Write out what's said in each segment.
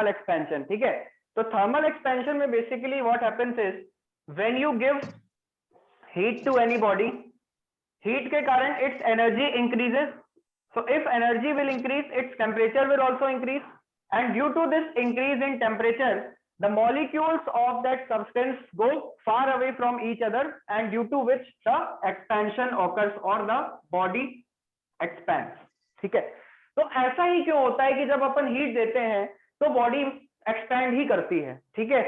Thermal expansion, ठीक है। तो थर्मल एक्सपेंशन में basically what happens is when you give heat to any body, heat के कारण its energy increases, so if energy will increase, its temperature will also increase, and due to this increase in temperature, the molecules of that substance go far away from each other, and due to which the expansion occurs or the body expands, ठीक है। तो ऐसा ही क्यों होता है कि जब अपन heat देते हैं तो बॉडी एक्सपैंड ही करती है, ठीक है।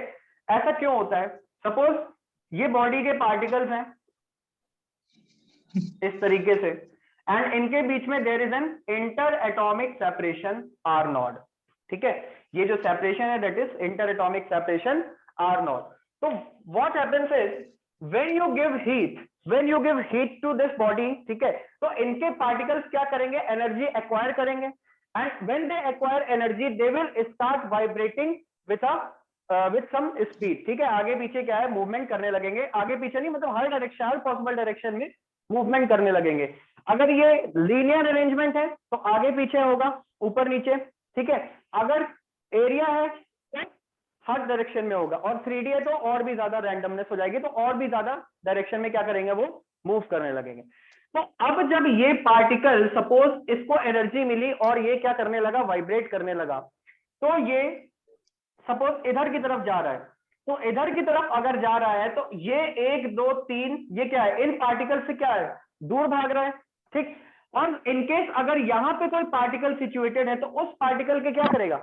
ऐसा क्यों होता है? सपोज ये बॉडी के पार्टिकल्स हैं इस तरीके से, एंड इनके बीच में there is an inter atomic separation R naught, ठीक है। ये जो सेपरेशन है that is inter atomic separation R naught. तो what happens is when you give heat to this body, ठीक है, तो इनके पार्टिकल्स क्या करेंगे? एनर्जी एक्वायर करेंगे, and when they acquire energy they will start vibrating with some speed, ठीक है। आगे पीछे क्या है? मूवमेंट करने लगेंगे, आगे पीछे नहीं मतलब हर डायरेक्शन, हर पॉसिबल डायरेक्शन में मूवमेंट करने लगेंगे। अगर ये लीनियर अरेंजमेंट है तो आगे पीछे होगा, ऊपर नीचे, ठीक है। अगर एरिया है तो हर डायरेक्शन में होगा, और 3D है तो और भी ज्यादा रैंडमनेस हो जाएगी, तो और भी ज्यादा डायरेक्शन में क्या करेंगे? वो मूव करने लगेंगे। तो अब जब ये पार्टिकल सपोज इसको एनर्जी मिली और ये क्या करने लगा? वाइब्रेट करने लगा, तो ये सपोज इधर की तरफ जा रहा है, तो इधर की तरफ अगर जा रहा है तो ये 1 2 3 ये क्या है? इन पार्टिकल से क्या है? दूर भाग रहा है, ठीक। और इनकेस अगर यहां पे कोई पार्टिकल सिचुएटेड है तो उस पार्टिकल के क्या करेगा?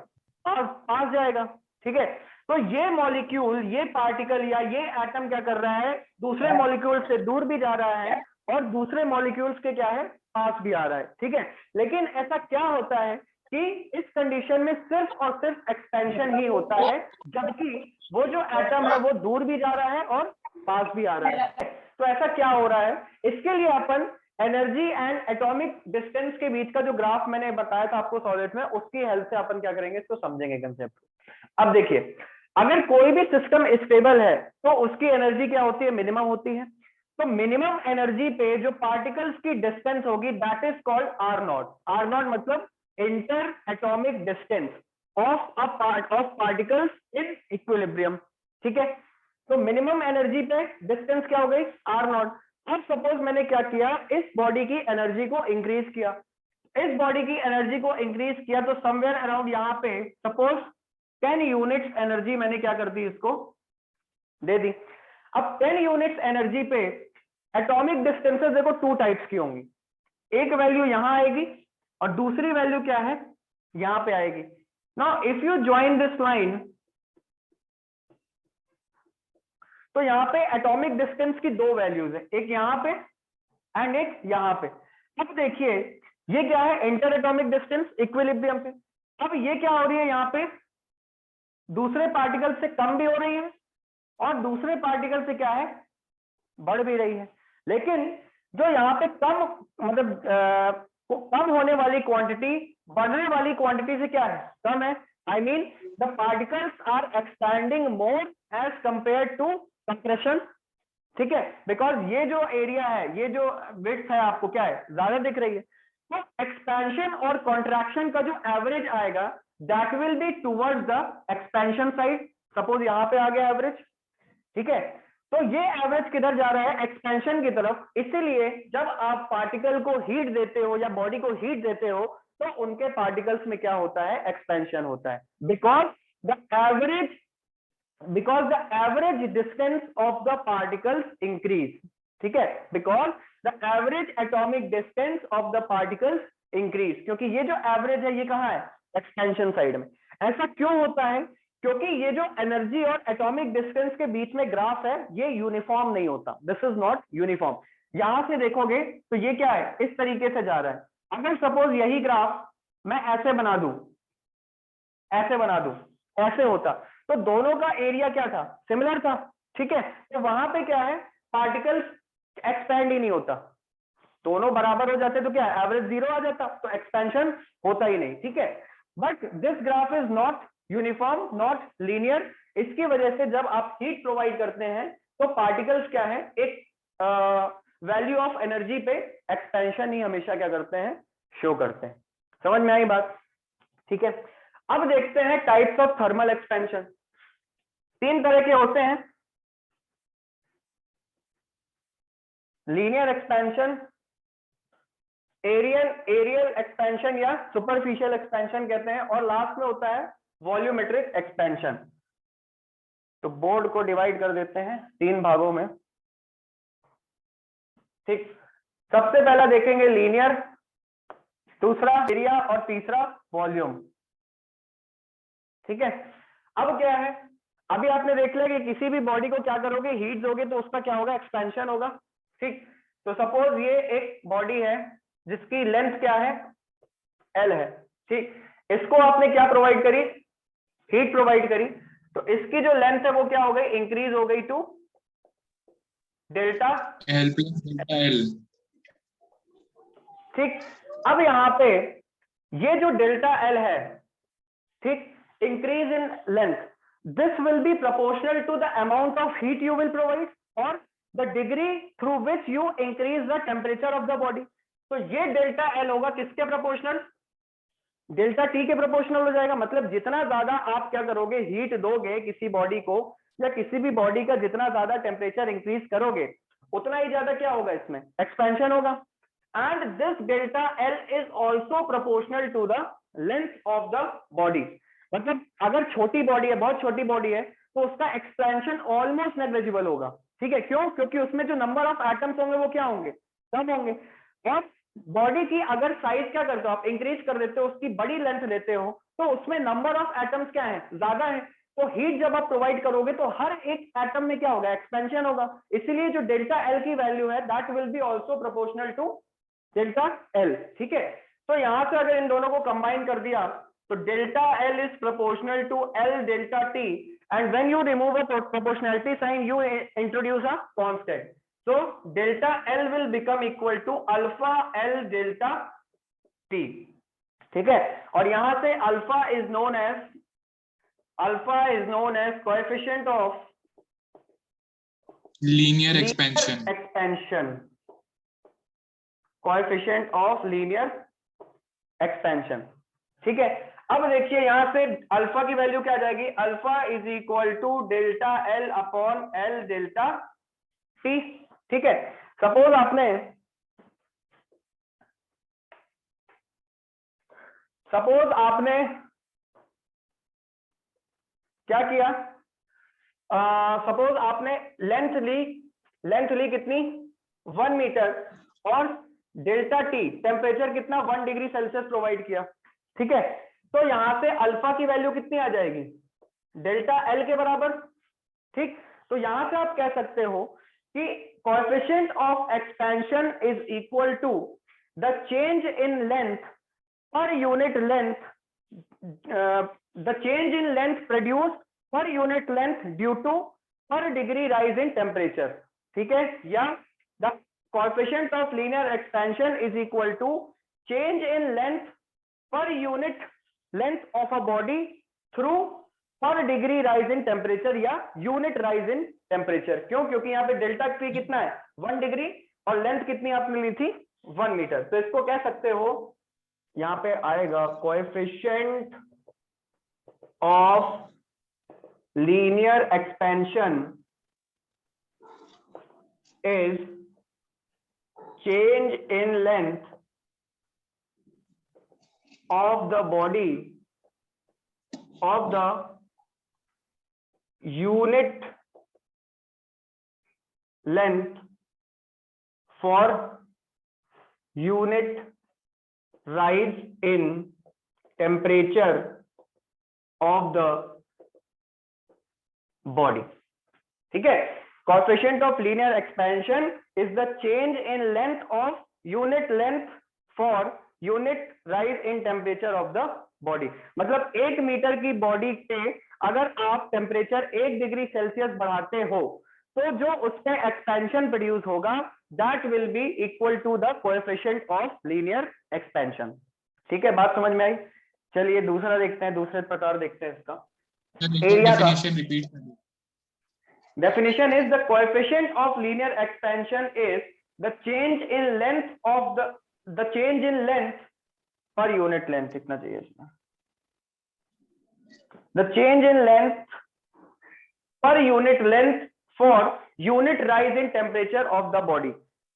पास जाएगा, ठीक है। तो ये मॉलिक्यूल, ये पार्टिकल या ये एटम क्या कर रहा है? दूसरे मॉलिक्यूल से दूर भी जा रहा है और दूसरे मॉलिक्यूल्स के क्या है? पास भी आ रहा है, ठीक है। लेकिन ऐसा क्या होता है कि इस कंडीशन में सिर्फ और सिर्फ एक्सपेंशन ही होता है, जबकि वो जो एटम है वो दूर भी जा रहा है और पास भी आ रहा है। तो ऐसा क्या हो रहा है? इसके लिए अपन एनर्जी एंड एटॉमिक डिस्टेंस के बीच का जो ग्राफ मैंने बताया था आपको सॉलिड में, उसकी हेल्प से अपन क्या करेंगे? इसको समझेंगे कंसेप्ट। अब देखिए, अगर कोई भी सिस्टम स्टेबल है तो उसकी एनर्जी क्या होती है? मिनिमम होती है। तो मिनिमम एनर्जी पे जो पार्टिकल्स की डिस्टेंस होगी that is called R naught. R naught मतलब inter atomic distance of a part of particles in equilibrium, ठीक है। तो मिनिमम एनर्जी पे डिस्टेंस क्या हो गई? Are not. अब सपोज मैंने क्या किया? इस बॉडी की एनर्जी को इंक्रीज किया, इस बॉडी की एनर्जी को इंक्रीज किया, तो समवेयर अराउंड यहाँ पे सपोज 10 यूनिट्स एनर्जी मैंने क्या कर दी? इसको दे दी। अब 10 यूनिट्स एनर्जी पे एटॉमिक डिस्टेंसेस देखो 2 टाइप्स की होंगी, एक वैल्यू यहां आएगी और दूसरी वैल्यू क्या है? यहां पे आएगी। Now if you join this line, तो यहां पे एटॉमिक डिस्टेंस की 2 वैल्यूज है, एक यहां पे एंड एक यहां पे। अब देखिए ये क्या है? इंटर एटॉमिक डिस्टेंस इक्विलिब्रियम पे। अब ये क्या हो रही है? यहाँ पे दूसरे पार्टिकल से कम भी हो रही है और दूसरे पार्टिकल से क्या है? बढ़ भी रही है। लेकिन जो यहाँ पे कम मतलब कम होने वाली क्वांटिटी बढ़ने वाली क्वांटिटी से क्या है? कम है। I mean the particles are expanding more as compare to compression, ठीक है। बिकॉज ये जो एरिया है, ये जो विड्थ है, आपको क्या है? ज्यादा दिख रही है। तो एक्सपेंशन और कॉन्ट्रैक्शन का जो एवरेज आएगा that will be towards the expansion side. Suppose यहाँ पे आ गया एवरेज, ठीक है। तो ये एवरेज किधर जा रहा है? एक्सपेंशन की तरफ। इसीलिए जब आप पार्टिकल को हीट देते हो या बॉडी को हीट देते हो तो उनके पार्टिकल्स में क्या होता है? एक्सपेंशन होता है। Because the average distance of the particles increase, ठीक है। Because the average atomic distance of the particles increase, क्योंकि ये जो एवरेज है ये कहाँ है? एक्सपेंशन साइड में। ऐसा क्यों होता है? क्योंकि ये जो एनर्जी और एटॉमिक डिस्टेंस के बीच में ग्राफ है ये यूनिफॉर्म नहीं होता। This is not uniform. यहां से देखोगे तो ये क्या है? इस तरीके से जा रहा है। अगर सपोज यही ग्राफ मैं ऐसे बना दूं, ऐसे बना दूं, ऐसे होता तो दोनों का एरिया क्या था? सिमिलर था, ठीक है। तो वहां पे क्या है? पार्टिकल्स एक्सपैंड ही नहीं होता, दोनों बराबर हो जाते तो क्या? एवरेज 0 आ जाता, तो एक्सपेंशन होता ही नहीं, ठीक है। But this graph is not uniform, not linear. इसकी वजह से जब आप हीट प्रोवाइड करते हैं तो पार्टिकल्स क्या है? एक वैल्यू ऑफ एनर्जी पे एक्सपेंशन ही हमेशा क्या करते हैं? शो करते हैं। समझ में आई बात? ठीक है। अब देखते हैं टाइप्स ऑफ थर्मल एक्सपेंशन। 3 तरह के होते हैं, लीनियर एक्सपेंशन, एरियल एक्सपेंशन या सुपरफिशियल एक्सपेंशन कहते हैं, और लास्ट में होता है वॉल्यूमेट्रिक एक्सपेंशन। तो बोर्ड को डिवाइड कर देते हैं 3 भागों में। ठीक, सबसे पहला देखेंगे लीनियर, दूसरा एरिया और तीसरा वॉल्यूम। ठीक है, अब क्या है, अभी आपने देख लिया कि किसी भी बॉडी को क्या करोगे, हीट दोगे तो उसका क्या होगा, एक्सपेंशन होगा। ठीक, तो सपोज ये एक बॉडी है जिसकी लेंथ क्या है, एल है। ठीक, इसको आपने क्या प्रोवाइड करी, हीट प्रोवाइड करी, तो इसकी जो लेंथ है वो क्या हो गई, इंक्रीज हो गई to delta L plus delta L. ठीक, अब यहां पे ये जो डेल्टा एल है, ठीक, increase in length, this will be proportional to the amount of heat you will provide और the degree through which you increase the temperature of the body. तो ये डेल्टा एल होगा किसके प्रोपोर्शनल, डेल्टा टी के proportional हो जाएगा। मतलब जितना ज्यादा आप क्या करोगे, हीट दोगे किसी बॉडी को, या किसी भी बॉडी का जितना ज्यादा टेम्परेचर इंक्रीज करोगे, उतना ही ज्यादा क्या होगा, इसमें एक्सपेंशन होगा। And this delta L is also proportional to the length of the body. मतलब अगर छोटी बॉडी है, बहुत छोटी बॉडी है, तो उसका एक्सपेंशन ऑलमोस्ट नेग्लिजिबल होगा। ठीक है, क्यों, क्योंकि उसमें जो नंबर ऑफ एटम्स होंगे वो क्या होंगे, कम होंगे। और बॉडी की अगर साइज क्या करते हो आप, इंक्रीज कर देते हो, उसकी बड़ी लेंथ लेते हो, तो उसमें नंबर ऑफ एटम्स क्या है, ज्यादा है। तो हीट जब आप प्रोवाइड करोगे तो हर एक एटम में क्या होगा, एक्सपेंशन होगा। इसलिए जो डेल्टा एल की वैल्यू है, that will be also proportional to delta L. ठीक है, तो यहां से अगर इन दोनों को कंबाइन कर दिया तो delta L is proportional to L delta T, and when you remove a proportionality sign you introduce a constant. So delta L will become equal to alpha L delta T। ठीक है, और यहां से alpha is known as coefficient of linear expansion. Coefficient of linear expansion. ठीक है, अब देखिए यहां से अल्फा की वैल्यू क्या आ जाएगी, alpha is equal to delta L upon L delta T. ठीक है, सपोज आपने क्या किया, सपोज आपने लेंथ ली कितनी, 1 मीटर, और डेल्टा टी टेम्परेचर कितना, 1 डिग्री सेल्सियस प्रोवाइड किया। ठीक है, तो यहां से अल्फा की वैल्यू कितनी आ जाएगी, डेल्टा एल के बराबर। ठीक, तो यहां से आप कह सकते हो कि coefficient of expansion is equal to the change in length per unit length, the change in length produced per unit length due to per degree rise in temperature. ठीक है, या the coefficient of linear expansion is equal to change in length per unit length of a body through per degree rise in temperature या unit rise in temperature. क्यों, क्योंकि यहाँ पे delta T कितना है, 1 डिग्री, और लेंथ कितनी आपने ली थी, 1 मीटर। तो इसको कह सकते हो, यहाँ पे आएगा coefficient of linear expansion is change in length of the body of the unit length for unit rise in temperature of the body। ठीक है, coefficient of linear expansion is the change in length of unit length for unit rise in temperature of the body. मतलब 1 metre की body के अगर आप temperature 1 degree Celsius बढ़ाते हो, तो जो उसमें एक्सपेंशन प्रोड्यूस होगा, that will be equal to the coefficient of linear expansion. ठीक है, बात समझ में आई। चलिए दूसरा देखते हैं, दूसरे प्रकार देखते हैं इसका, एरिया का। Definition is the coefficient of linear expansion is the change in length of the change in length per unit length. कितना चाहिए इसमें, the change in length per unit length for unit rise in temperature of the body.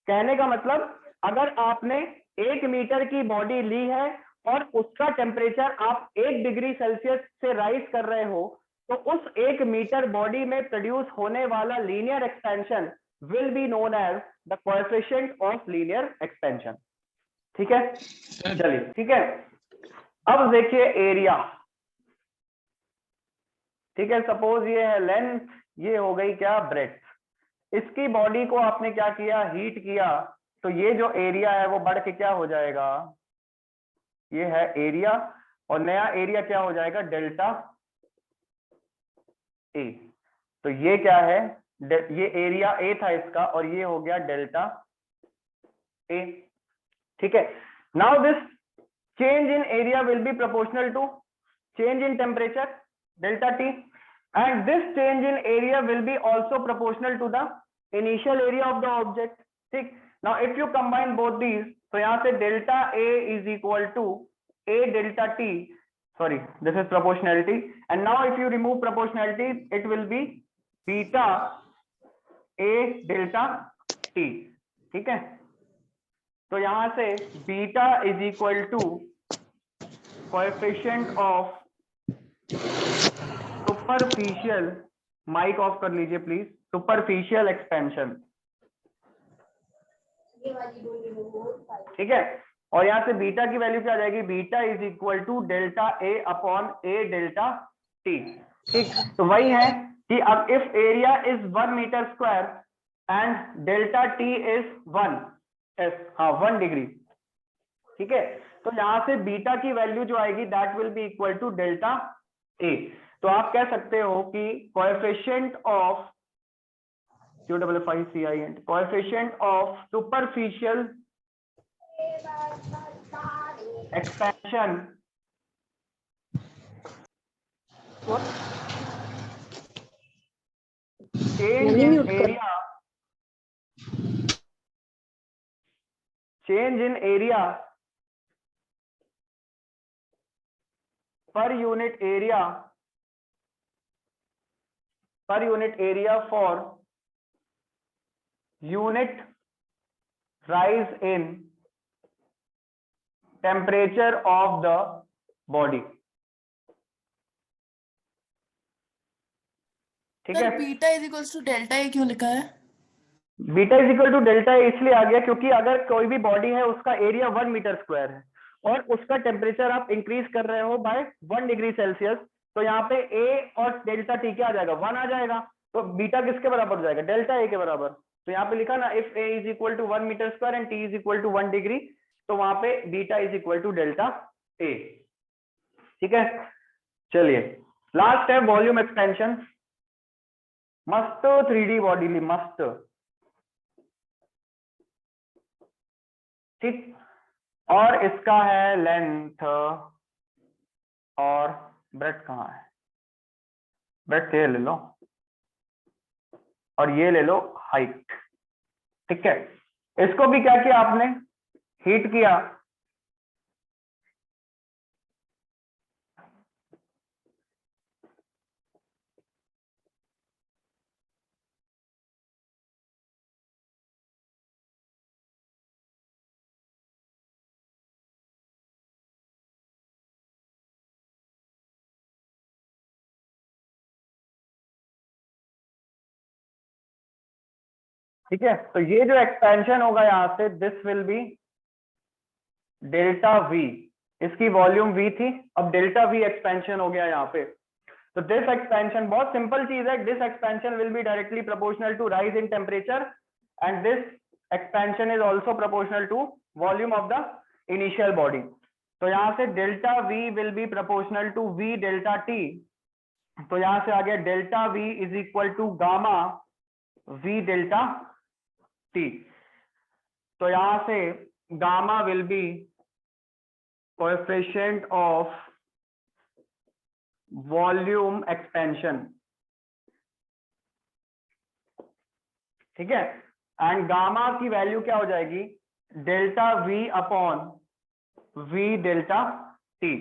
कहने का मतलब अगर आपने 1 metre की body ली है और उसका टेम्परेचर आप 1 डिग्री सेल्सियस से राइज कर रहे हो, तो उस 1 मीटर बॉडी में प्रोड्यूस होने वाला linear expansion will be known as the coefficient of linear expansion. ठीक है, चलिए ठीक है। अब देखिए एरिया, ठीक है, सपोज ये है लेंथ, ये हो गई क्या ब्रेड्थ। इसकी बॉडी को आपने क्या किया, हीट किया, तो ये जो एरिया है वो बढ़ के क्या हो जाएगा, ये है एरिया, और नया एरिया क्या हो जाएगा, डेल्टा ए। तो ये क्या है, ये एरिया ए था इसका, और ये हो गया डेल्टा ए। ठीक है, now this change in area will be proportional to change in temperature delta T, and this change in area will be also proportional to the initial area of the object। ठीक, now if you combine both these, तो यहां से delta A is equal to A delta T, sorry this is proportionality, and now if you remove proportionality it will be beta A delta T। ठीक है, तो यहां से beta is equal to coefficient of superficial, mic off कर लीजिए please, superficial expansion. ठीक है, और यहां से बीटा की वैल्यू क्या आ जाएगी, beta is equal to delta A upon A delta T. ठीक, तो वही है कि अब if area is 1 metre square and delta T is 1 degree. ठीक है, तो यहां से बीटा की वैल्यू जो आएगी that will be equal to delta A. तो आप कह सकते हो कि coefficient of QFICIENT, coefficient of superficial expansion change in area per unit area for unit rise in temperature of the body। ठीक है, beta is equals to delta A क्यों लिखा है? Beta is equal to delta A इसलिए आ गया क्योंकि अगर कोई भी बॉडी है उसका एरिया 1 मीटर स्क्वायर है और उसका टेम्परेचर आप इंक्रीज कर रहे हो बाय 1 डिग्री सेल्सियस, तो यहाँ पे ए और डेल्टा टी क्या आ जाएगा, 1 आ जाएगा। तो बीटा किसके बराबर हो जाएगा, डेल्टा ए के बराबर। तो यहाँ पे लिखा ना if A is equal to 1 metre square and T is equal to 1 degree, तो वहां पे beta is equal to delta A. ठीक है, चलिए लास्ट है वॉल्यूम एक्सपेंशन। मस्त 3D बॉडी ली, मस्त। ठीक, और इसका है लेंथ और ब्रेड्थ कहाँ है, ब्रेड्थ ये ले लो और ये ले लो हाइट। ठीक है, इसको भी क्या किया आपने, हीट किया। ठीक है, तो ये जो एक्सपेंशन होगा यहां से this will B delta we, इसकी वॉल्यूम वी थी, अब डेल्टा वी एक्सपेंशन हो गया यहाँ पे। तो दिस एक्सपेंशन बहुत सिंपल चीज है, this expansion will be directly proportional to rise in temperature and this expansion is also proportional to volume of the initial body. तो यहाँ से delta V will be proportional to V delta T. तो यहां से आ गया delta V is equal to gamma V delta T. तो यहां से gamma will be coefficient of volume expansion. ठीक है, एंड गामा की वैल्यू क्या हो जाएगी, delta V upon V delta T.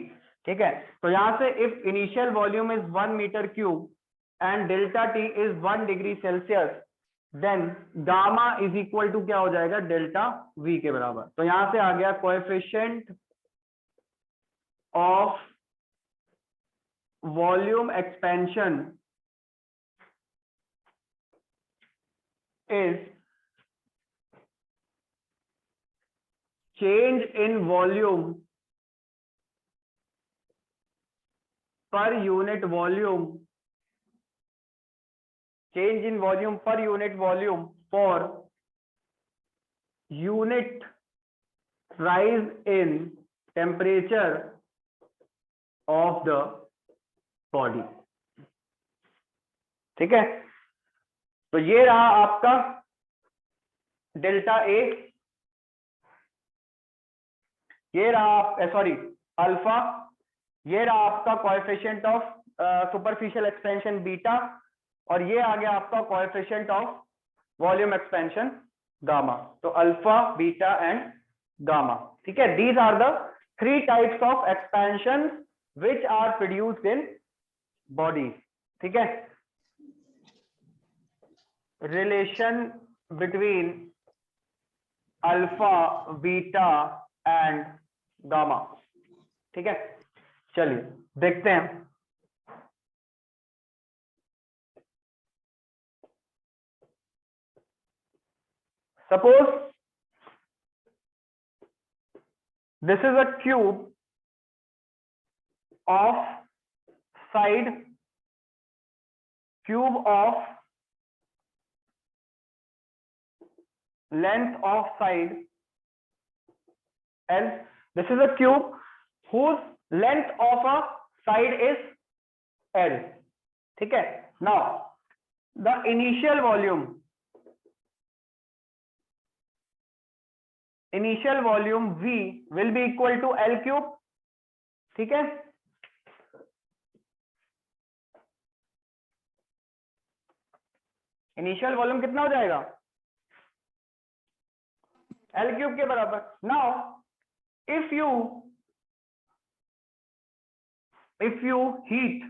ठीक है, तो यहां से if initial volume is 1 metre cube and delta T is 1 degree Celsius, then gamma is equal to क्या हो जाएगा, डेल्टा वी के बराबर। तो यहां से आ गया coefficient of volume expansion is change in volume per unit volume, change in volume per unit volume for unit rise in temperature of the body। ठीक है, तो ये रहा आपका डेल्टा ए, ये रहा सॉरी अल्फा, ये रहा आपका coefficient of superficial expansion beta, और ये आ गया आपका coefficient of volume expansion gamma. तो अल्फा, बीटा एंड गामा। ठीक है, these are the 3 types of expansion which are produced in body. ठीक है, relation between alpha, beta and gamma. ठीक है, चलिए देखते हैं। Suppose this is a cube of side, cube of length of side L. This is a cube whose length of a side is L. ठीक है, now the initial volume V will be equal to L cube। ठीक है, initial volume कितना हो जाएगा, L cube के बराबर। Now if you heat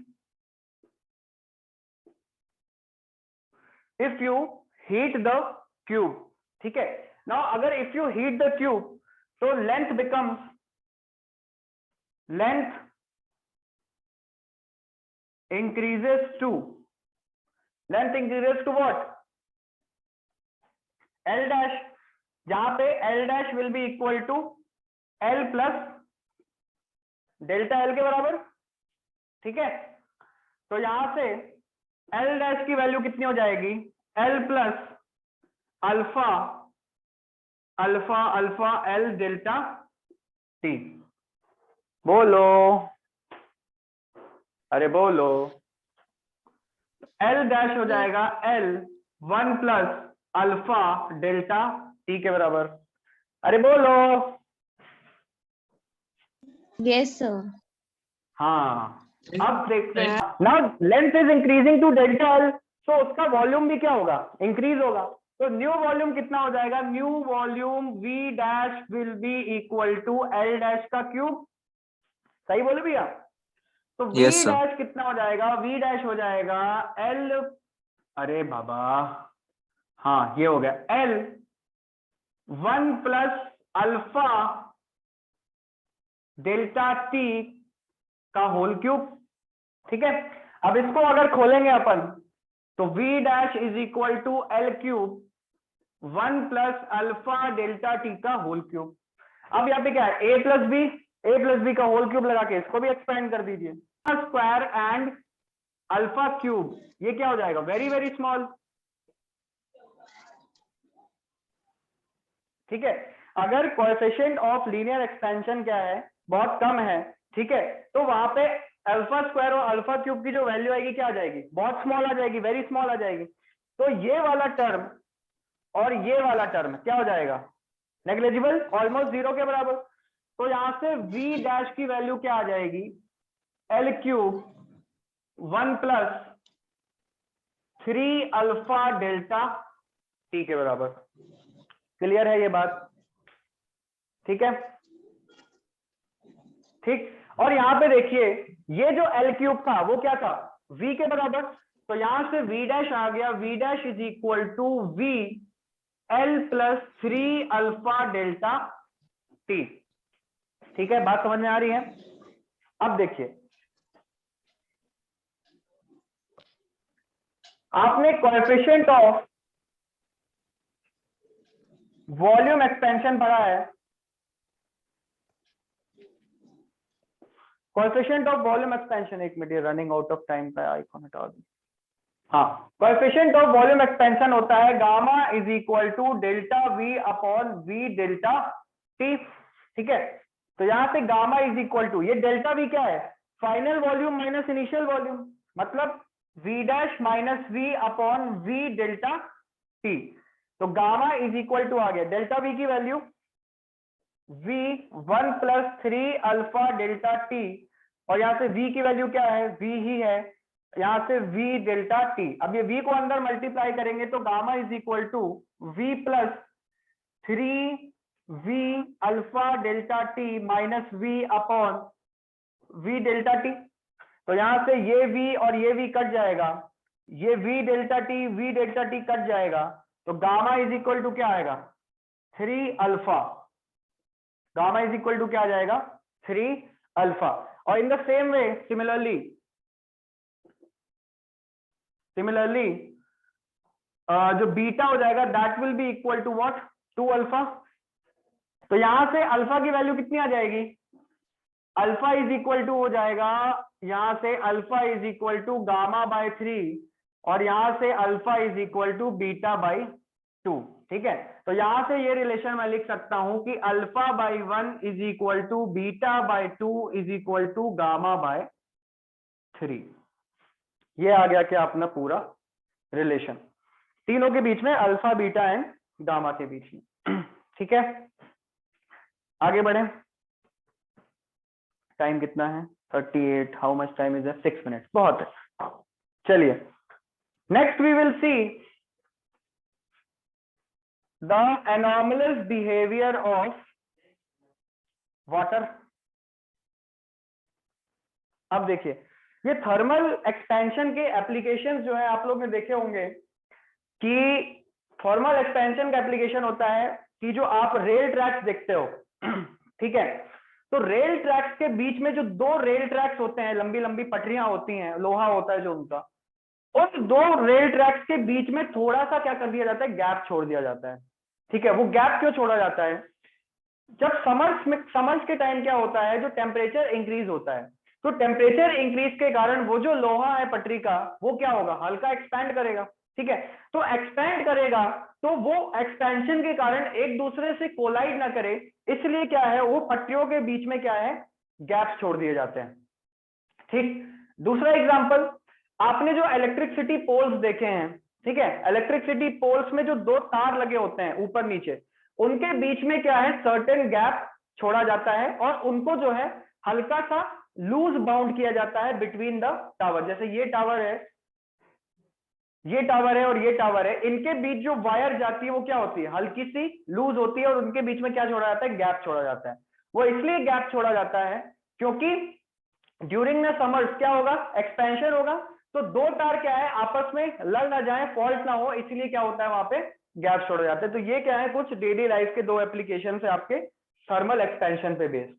the cube, ठीक है, now अगर if you heat the cube तो length increases to what, L dash, जहां पे L dash will be equal to L plus delta L के बराबर। ठीक है, तो यहां से L डैश की वैल्यू कितनी हो जाएगी, L plus alpha alpha alpha L delta T। बोलो, अरे बोलो, L डैश हो जाएगा L 1 plus alpha delta T के बराबर। अरे बोलो, यस सर। हाँ, अब देखते हैं। Now length is increasing to delta L, तो उसका वॉल्यूम भी क्या होगा, इंक्रीज होगा। तो न्यू वॉल्यूम कितना हो जाएगा, new volume V dash will be equal to L dash का क्यूब। सही बोले भैया, तो V डैश कितना हो जाएगा, V डैश हो जाएगा L, अरे बाबा हाँ ये हो गया L 1 plus alpha delta T का होल क्यूब। ठीक है, अब इसको अगर खोलेंगे अपन तो V dash is equal to L cube 1 plus alpha delta T का होल क्यूब। अब यहाँ पे क्या है, a प्लस बी का होल क्यूब लगा के इसको भी एक्सपेंड कर दीजिए, स्क्वायर एंड अल्फा क्यूब, ये क्या हो जाएगा, वेरी वेरी स्मॉल। ठीक है, अगर कोएफिशिएंट ऑफ लीनियर एक्सपेंशन क्या है, बहुत कम है, ठीक है, तो वहां पे अल्फा स्क्वायर और अल्फा क्यूब की जो वैल्यू आएगी क्या आ जाएगी, बहुत स्मॉल आ जाएगी, वेरी स्मॉल आ जाएगी। तो ये वाला टर्म और ये वाला टर्म क्या हो जाएगा, नेग्लिजिबल, ऑलमोस्ट जीरो के बराबर। तो यहां से V डैश की वैल्यू क्या आ जाएगी, L cube 1 plus 3 alpha delta T के बराबर। क्लियर है ये बात, ठीक है, ठीक। और यहाँ पे देखिए ये जो L क्यूब था वो क्या था, V के बराबर। तो यहां से V डैश आ गया, V dash is equal to V L plus 3 alpha delta T। ठीक है, बात समझ में आ रही है? अब देखिए आपने कोएफिशिएंट ऑफ वॉल्यूम एक्सपेंशन पढ़ा है। कोएफिशिएंट ऑफ वॉल्यूम एक्सपेंशन, एक minute, running out of time का आइकॉन हटा दूं। हाँ, कोएफिशिएंट ऑफ वॉल्यूम एक्सपेंशन होता है gamma is equal to delta V upon V delta T. ठीक है, तो यहां से गामा इज इक्वल टू, ये डेल्टा वी क्या है, final volume minus initial volume, मतलब V dash minus V upon V delta T. तो गामा इज इक्वल टू आ गया डेल्टा वी की value v 1 plus 3 alpha delta T, और यहां से v की वैल्यू क्या है, v ही है, यहां से v डेल्टा टी। अब ये v को अंदर मल्टीप्लाई करेंगे तो gamma is equal to v plus 3 v alpha delta T minus v upon v delta T. तो यहां से ये v और ये v कट जाएगा, ये v डेल्टा टी कट जाएगा, तो गामा इज इक्वल टू क्या आएगा, 3 alpha. Gamma is equal to क्या आ जाएगा, 3 अल्फा। और in the same way similarly जो बीटा हो जाएगा that will be equal to what, 2 alpha. तो यहां से अल्फा की वैल्यू कितनी आ जाएगी, अल्फा इज इक्वल टू हो जाएगा, यहां से alpha is equal to gamma by 3, और यहां से alpha is equal to beta by 2। ठीक है, तो यहां से ये रिलेशन मैं लिख सकता हूं कि alpha by 1 is equal to beta by 2 is equal to gamma by 3। ये आ गया क्या अपना पूरा रिलेशन, तीनों के बीच में, अल्फा बीटा एंड गामा के बीच में। ठीक है, आगे बढ़े। टाइम कितना है, 38। How much time is 6 minutes, बहुत है। चलिए next we will see the anomalous behavior of water। अब देखिए ये थर्मल एक्सपेंशन के एप्लीकेशंस जो है आप लोग ने देखे होंगे कि थर्मल एक्सपेंशन का एप्लीकेशन होता है कि जो आप रेल ट्रैक्स देखते हो, ठीक है, तो रेल ट्रैक्स के बीच में जो 2 रेल ट्रैक्स होते हैं, लंबी लंबी पटरियां होती हैं, लोहा होता है जो उनका, उस 2 रेल ट्रैक्स के बीच में थोड़ा सा क्या कर दिया जाता है, गैप छोड़ दिया जाता है। ठीक है, वो गैप क्यों छोड़ा जाता है, जब समर्स के टाइम क्या होता है, जो टेम्परेचर इंक्रीज होता है, तो टेम्परेचर इंक्रीज के कारण वो जो लोहा है पटरी का वो क्या होगा, हल्का एक्सपैंड करेगा। ठीक है, तो एक्सपैंड करेगा तो वो एक्सपेंशन के कारण एक दूसरे से कोलाइड ना करे, इसलिए क्या है, वो पटरियों के बीच में क्या है, गैप्स छोड़ दिए जाते हैं। ठीक, दूसरा एग्जांपल, आपने जो इलेक्ट्रिसिटी पोल्स देखे हैं, ठीक है, इलेक्ट्रिसिटी पोल्स में जो 2 तार लगे होते हैं ऊपर नीचे, उनके बीच में क्या है, सर्टेन गैप छोड़ा जाता है और उनको जो है हल्का सा लूज बाउंड किया जाता है बिटवीन द टावर। जैसे ये टावर है, ये टावर है और ये टावर है, इनके बीच जो वायर जाती है वो क्या होती है, हल्की सी लूज होती है, और उनके बीच में क्या छोड़ा जाता है, गैप छोड़ा जाता है। वो इसलिए गैप छोड़ा जाता है क्योंकि ड्यूरिंग द समर्स क्या होगा, एक्सपेंशन होगा, तो 2 तार क्या है, आपस में लड़ ना जाए, फॉल्ट ना हो, इसलिए क्या होता है, वहां पे गैप छोड़ जाते हैं। तो ये क्या है, कुछ डेली लाइफ के 2 एप्लीकेशन है आपके थर्मल एक्सपेंशन पे बेस्ड।